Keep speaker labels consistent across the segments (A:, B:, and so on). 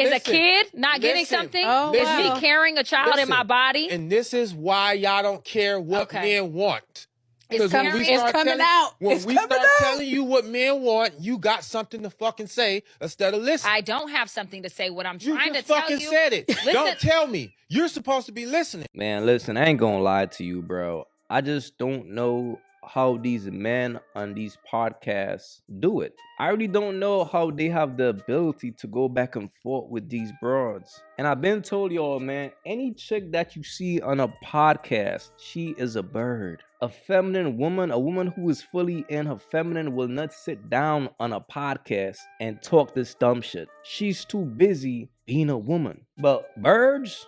A: Is a kid not getting something?
B: Oh,
A: is
B: wow.
A: me carrying a child in my body?
C: And this is why y'all don't care what men want.
A: It's
C: when we start
B: coming out.
C: When we start telling you what men want, you got something to fucking say instead of listening.
A: I don't have something to say. What I'm
C: You
A: trying
C: just
A: to tell
C: fucking
A: you.
C: said it.
A: Listen.
C: Don't tell me. You're supposed to be listening.
D: Man, listen, I ain't gonna lie to you, bro. I just don't know how these men on these podcasts do it. I really don't know how they have the ability to go back and forth with these broads. And I've been told y'all, man, any chick that you see on a podcast, she is a bird. A feminine woman, a woman who is fully in her feminine will not sit down on a podcast and talk this dumb shit. She's too busy being a woman. But birds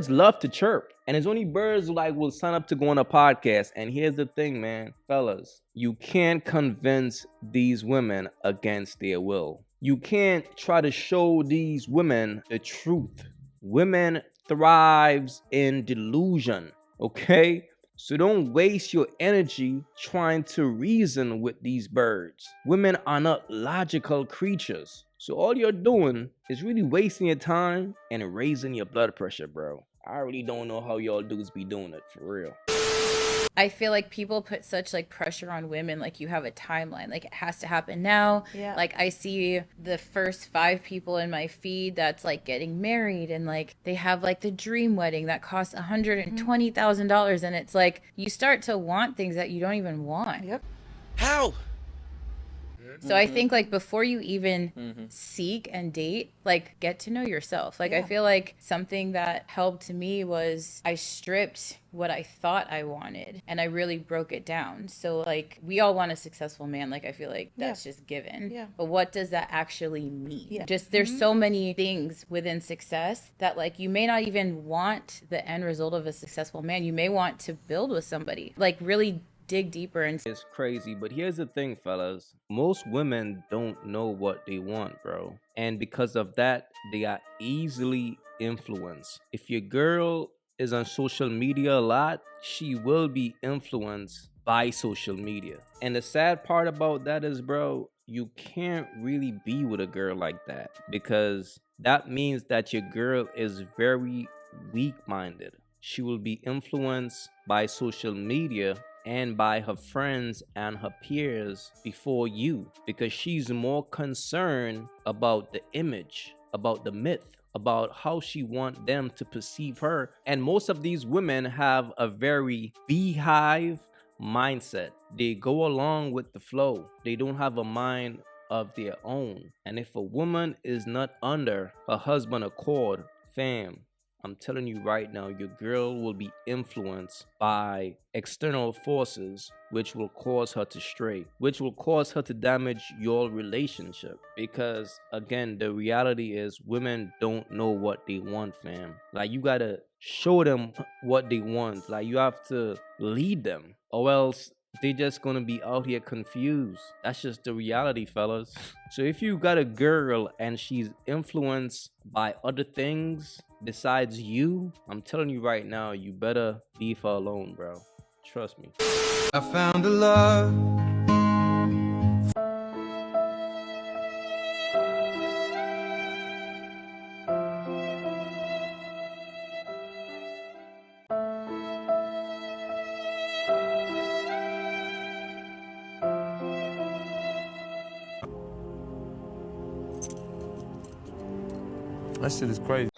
D: love to chirp. And it's only birds who will sign up to go on a podcast. And here's the thing, man, fellas, you can't convince these women against their will. You can't try to show these women the truth. Women thrives in delusion, okay? So don't waste your energy trying to reason with these birds. Women are not logical creatures. So all you're doing is really wasting your time and raising your blood pressure, bro. I really don't know how y'all dudes be doing it, for real.
E: I feel like people put such pressure on women, you have a timeline, it has to happen now.
B: Yeah.
E: I see the first 5 people in my feed that's getting married, and they have the dream wedding that costs $120,000, and it's you start to want things that you don't even want.
B: Yep.
C: How?
E: So I think before you even seek and date, get to know yourself. I feel something that helped me was I stripped what I thought I wanted and I really broke it down. So we all want a successful man. I feel that's just given.
B: Yeah.
E: But what does that actually mean?
B: Yeah.
E: Just there's so many things within success that you may not even want the end result of a successful man. You may want to build with somebody. Really dig deeper. And
D: it's crazy, but here's the thing, fellas. Most women don't know what they want, bro. And because of that, they are easily influenced. If your girl is on social media a lot, she will be influenced by social media. And the sad part about that is, bro, you can't really be with a girl like that, because that means that your girl is very weak-minded. She will be influenced by social media and by her friends and her peers before you, because she's more concerned about the image, about the myth, about how she wants them to perceive her. And most of these women have a very beehive mindset. They go along with the flow. They don't have a mind of their own. And if a woman is not under her husband's accord, fam, I'm telling you right now, your girl will be influenced by external forces, which will cause her to stray, which will cause her to damage your relationship. Because again, the reality is women don't know what they want, fam. You gotta show them what they want. You have to lead them, or else they just gonna be out here confused. That's just the reality, fellas. So if you got a girl and she's influenced by other things besides you, I'm telling you right now, you better leave her alone, bro. Trust me.
F: I found a love. That shit is crazy.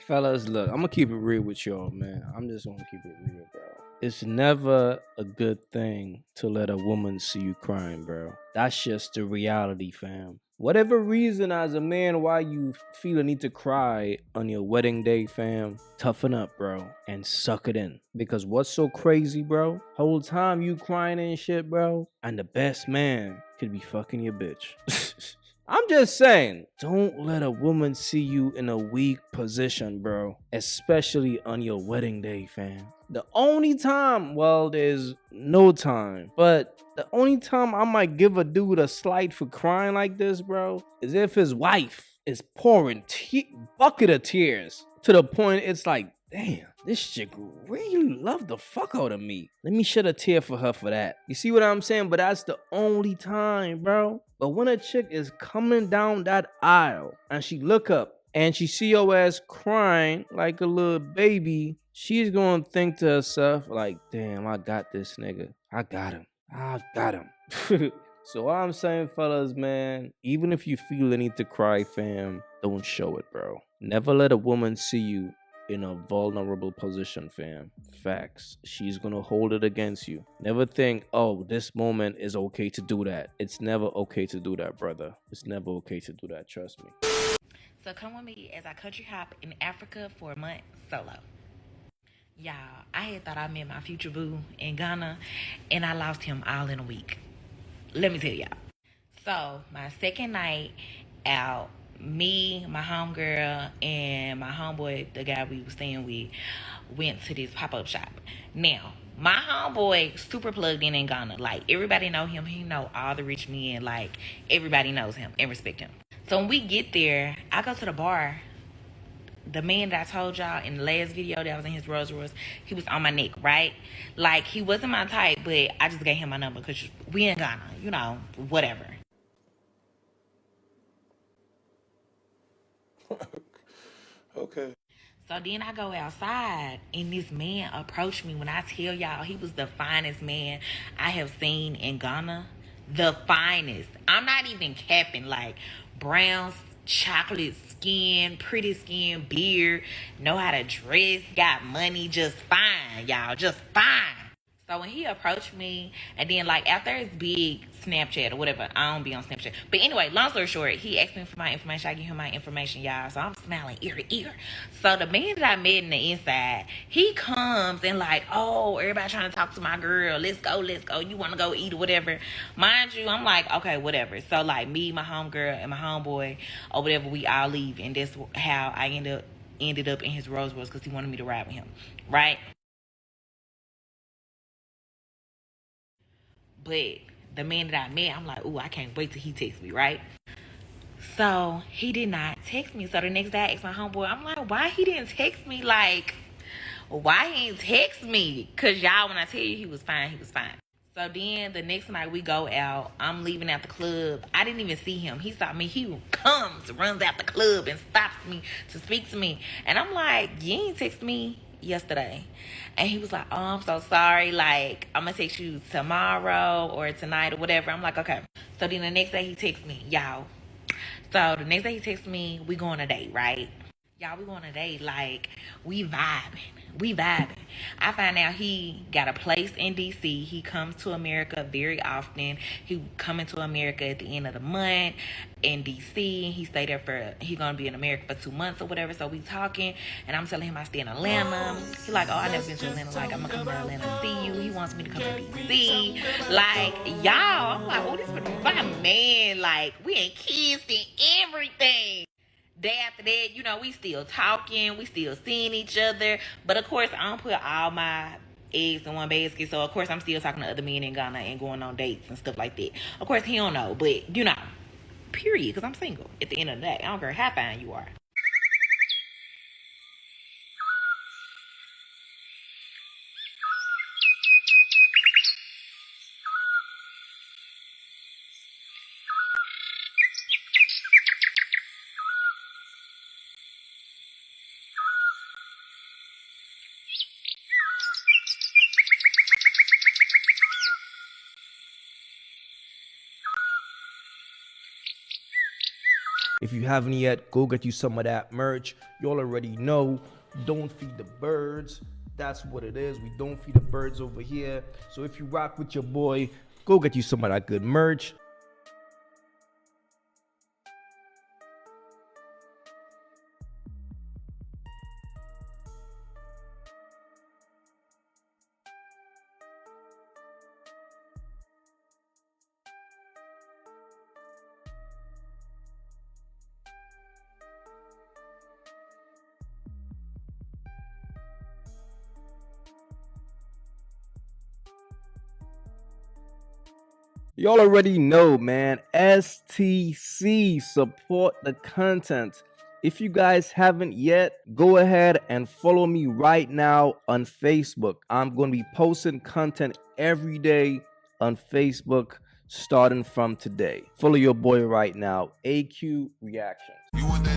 D: Fellas, look, I'm gonna keep it real with y'all, man. I'm just gonna keep it real, bro. It's never a good thing to let a woman see you crying, bro. That's just the reality, fam. Whatever reason as a man why you feel a need to cry on your wedding day, fam, toughen up, bro, and suck it in. Because what's so crazy, bro? Whole time you crying and shit, bro, and the best man could be fucking your bitch. I'm just saying, don't let a woman see you in a weak position, bro. Especially on your wedding day, fam. The only time, well, there's no time, but the only time I might give a dude a slight for crying like this, bro, is if his wife is pouring bucket of tears to the point it's damn, this chick really loved the fuck out of me. Let me shed a tear for her for that. You see what I'm saying? But that's the only time, bro. But when a chick is coming down that aisle and she look up and she see your ass crying like a little baby, she's gonna think to herself, like, damn, I got this nigga. I got him. I got him. So all I'm saying, fellas, man, even if you feel the need to cry, fam, don't show it, bro. Never let a woman see you in a vulnerable position, fam. Facts. She's gonna hold it against you. Never think, oh, this moment is okay to do that. It's never okay to do that, brother. It's never okay to do that, trust me.
B: So come with me as I country hop in Africa for a month solo. Y'all, I had thought I met my future boo in Ghana, and I lost him all in a week. Let me tell y'all. So my second night out, me, my homegirl, and my homeboy, the guy we was staying with, went to this pop-up shop. Now, my homeboy super plugged in Ghana. Like, everybody know him. He know all the rich men. Like, everybody knows him and respect him. So when we get there, I go to the bar. The man that I told y'all in the last video that was in his Rolls Royce, he was on my neck, right? Like, he wasn't my type, but I just gave him my number because we in Ghana, you know, whatever.
F: Okay.
B: So then I go outside, and this man approached me. When I tell y'all, he was the finest man I have seen in Ghana. The finest. I'm not even capping. Like, brown, chocolate skin, pretty skin, beard, know how to dress, got money, just fine, y'all, just fine. So when he approached me, and then like after his big Snapchat or whatever, I don't be on Snapchat. But anyway, long story short, he asked me for my information. I give him my information, y'all. So I'm smiling ear to ear. So the man that I met in the inside, he comes and like, oh, everybody trying to talk to my girl. Let's go, let's go. You want to go eat or whatever. Mind you, I'm like, okay, whatever. So like me, my homegirl, and my homeboy or whatever, we all leave. And that's how I ended up in his Rolls Royce because he wanted me to ride with him, right? But the man that I met, I'm like, ooh, I can't wait till he texts me, right? So he did not text me. So the next day I asked my homeboy, I'm like, why he didn't text me? Like, why he didn't text me? Because y'all, when I tell you he was fine, he was fine. So then the next night we go out. I'm leaving out the club. I didn't even see him. He saw me. He comes, runs out the club and stops me to speak to me. And I'm like, you ain't text me yesterday. And he was like, oh, I'm so sorry. Like, I'm going to text you tomorrow or tonight or whatever. I'm like, okay. So then the next day he texts me, y'all. So the next day he texts me, we go on a date, right? Y'all, we go on a date, like, we vibing. We vibing. I find out he got a place in D.C. He comes to America very often. He coming to America at the end of the month in D.C. He stayed there he gonna be in America for 2 months or whatever. So we talking, and I'm telling him I stay in Atlanta. He like, oh, I never been to Atlanta. Like, I'm gonna come to Atlanta and see you. He wants me to come to D.C. Like, y'all, I'm like, oh, this is my man. Like, we ain't kissed and everything. Day after that, you know, we still talking, we still seeing each other. But of course, I don't put all my eggs in one basket. So of course, I'm still talking to other men in Ghana and going on dates and stuff like that. Of course, he don't know, but you know, period, because I'm single. At the end of the day, I don't care how fine you are.
D: If you haven't yet, go get you some of that merch. Y'all already know, don't feed the birds. That's what it is. We don't feed the birds over here. So if you rock with your boy, go get you some of that good merch. Y'all already know, man. STC, support the content. If you guys haven't yet, go ahead and follow me right now on Facebook. I'm going to be posting content every day on Facebook starting from today. Follow your boy right now, AyeQ Reactions.